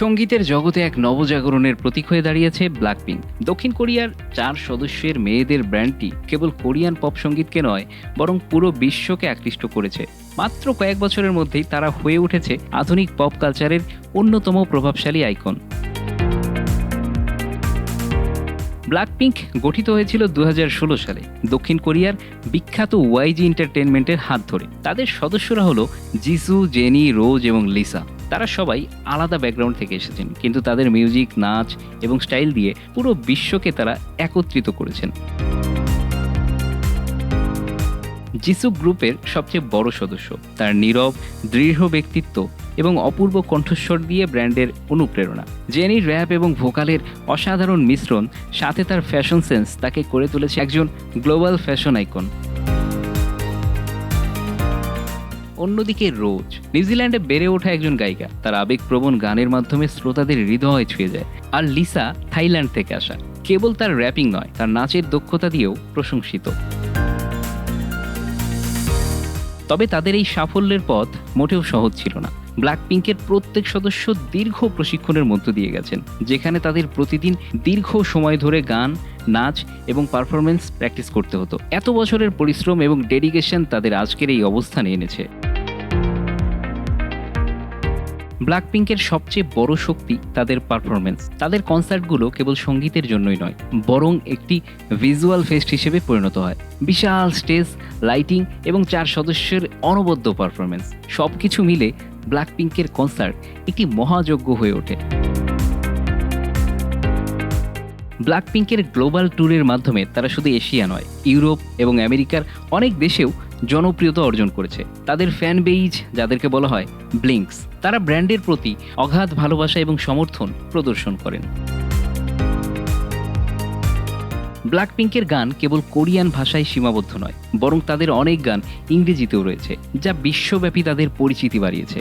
সঙ্গীতের জগতে এক নবজাগরণের প্রতীক হয়ে দাঁড়িয়েছে ব্ল্যাকপিঙ্ক। দক্ষিণ কোরিয়ার 4 সদস্যের মেয়েদের ব্র্যান্ডটি কেবল কোরিয়ান পপ সঙ্গীতকে নয়, বরং পুরো বিশ্বকে আকৃষ্ট করেছে। মাত্র কয়েক বছরের মধ্যেই তারা হয়ে উঠেছে আধুনিক পপ কালচারের অন্যতম প্রভাবশালী আইকন। ব্ল্যাকপিঙ্ক গঠিত হয়েছিল 2016 সালে দক্ষিণ কোরিয়ার বিখ্যাত ওয়াইজি এন্টারটেনমেন্টের হাত ধরে। তাদের সদস্যরা হলো জিসু, জেনি, রোজ এবং লিসা। তারা সবাই আলাদা ব্যাকগ্রাউন্ড থেকে এসেছেন, কিন্তু তাদের মিউজিক, নাচ এবং স্টাইল দিয়ে পুরো বিশ্বকে তারা একত্রিত করেছেন। জিসু গ্রুপের সবচেয়ে বড় সদস্য। তার নীরব, দৃঢ় ব্যক্তিত্ব এবং অপূর্ব কণ্ঠস্বর দিয়ে ব্র্যান্ডের অনুপ্রেরণা। জেনির র্যাপ এবং ভোকালের অসাধারণ মিশ্রণ, সাথে তার ফ্যাশন সেন্স তাকে করে তুলেছে একজন গ্লোবাল ফ্যাশন আইকন। অন্যদিকে রোজ নিউজিল্যান্ডে বেড়ে ওঠা একজন গায়িকা। তার আবেগপ্রবণ গানের মাধ্যমে শ্রোতাদের হৃদয় ছুঁয়ে যায়। আর লিসা থাইল্যান্ড থেকে আসা, কেবল তার র্যাপিং নয়, তার নাচের দক্ষতা দিয়েও প্রশংসিত। তবে তাদের এই সাফল্যের পথ মোটেও সহজ ছিল না। ব্ল্যাকপিঙ্কের প্রত্যেক সদস্য দীর্ঘ প্রশিক্ষণের মধ্য দিয়ে গেছেন, যেখানে তাদের প্রতিদিন দীর্ঘ সময় ধরে গান, নাচ এবং পারফরমেন্স প্র্যাকটিস করতে হতো। এত বছরের পরিশ্রম এবং ডেডিকেশন তাদের আজকের এই অবস্থানে এনেছে। ব্ল্যাকপিঙ্কের সবচেয়ে বড় শক্তি তাদের পারফরমেন্স। তাদের কনসার্টগুলো কেবল সঙ্গীতের জন্যই নয়, বরং একটি ভিজুয়াল ফেস্ট হিসেবে পরিণত হয়। বিশাল স্টেজ, লাইটিং এবং 4 সদস্যের অনবদ্য পারফরমেন্স, সবকিছু মিলে ব্ল্যাকপিঙ্কের কনসার্ট একটি মহাযজ্ঞ হয়ে ওঠে। ব্ল্যাকপিঙ্কের গ্লোবাল ট্যুরের মাধ্যমে তারা শুধু এশিয়া নয়, ইউরোপ এবং আমেরিকার অনেক দেশেও জনপ্রিয়তা অর্জন করেছে। তাদের ফ্যান বেইজ, যাদেরকে বলা হয় ব্লিঙ্কস, তারা ব্র্যান্ডের প্রতি অগাধ ভালোবাসা এবং সমর্থন প্রদর্শন করেন। ব্ল্যাকপিঙ্কের গান কেবল কোরিয়ান ভাষায় সীমাবদ্ধ নয়, বরং তাদের অনেক গান ইংরেজিতেও রয়েছে, যা বিশ্বব্যাপী তাদের পরিচিতি বাড়িয়েছে।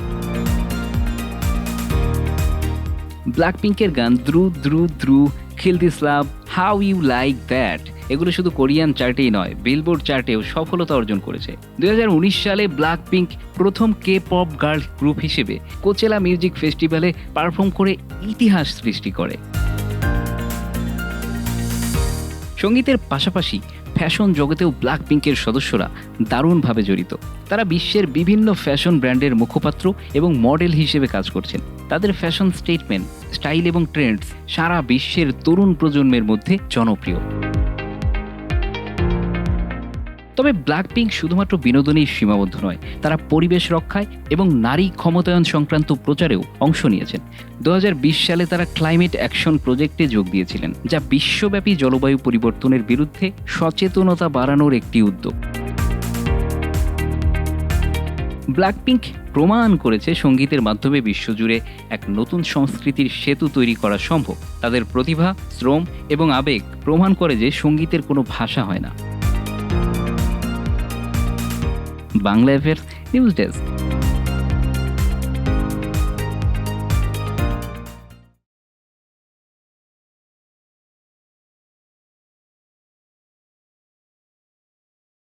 ব্ল্যাকপিঙ্কের গান দ্রু দ্রু দ্রু, kill this love, how you like that, এগুলো শুধু কোরিয়ান চার্টেই নয়, বিলবোর্ড চার্টেও সফলতা অর্জন করেছে। 2019 সালে ব্ল্যাকপিঙ্ক প্রথম কে পপ গার্ল গ্রুপ হিসেবে কোচেলা মিউজিক ফেস্টিভ্যালে পারফর্ম করে ইতিহাস সৃষ্টি করে। সঙ্গীতের পাশাপাশি ফ্যাশন জগতেও ব্ল্যাকপিঙ্কের সদস্যরা দারুণভাবে জড়িত। তারা বিশ্বের বিভিন্ন ফ্যাশন ব্র্যান্ডের মুখপাত্র এবং মডেল হিসেবে কাজ করছেন। তাদের ফ্যাশন স্টেটমেন্ট, স্টাইল এবং ট্রেন্ডস সারা বিশ্বের তরুণ প্রজন্মের মধ্যে জনপ্রিয়। তবে ব্ল্যাকপিঙ্ক শুধুমাত্র বিনোদনেই সীমাবদ্ধ নয়, তারা পরিবেশ রক্ষায় এবং নারী ক্ষমতায়ন সংক্রান্ত প্রচারেও অংশ নিয়েছেন। 2020 সালে তারা ক্লাইমেট অ্যাকশন প্রজেক্টে যোগ দিয়েছিলেন, যা বিশ্বব্যাপী জলবায়ু পরিবর্তনের বিরুদ্ধে সচেতনতা বাড়ানোর একটি উদ্যোগ। ব্ল্যাকপিঙ্ক প্রমাণ করেছে সঙ্গীতের মাধ্যমে বিশ্বজুড়ে এক নতুন সংস্কৃতির সেতু তৈরি করা সম্ভব। তাদের প্রতিভা, শ্রম এবং আবেগ প্রমাণ করে যে সঙ্গীতের কোনো ভাষা হয় না। Bangla affairs news desk.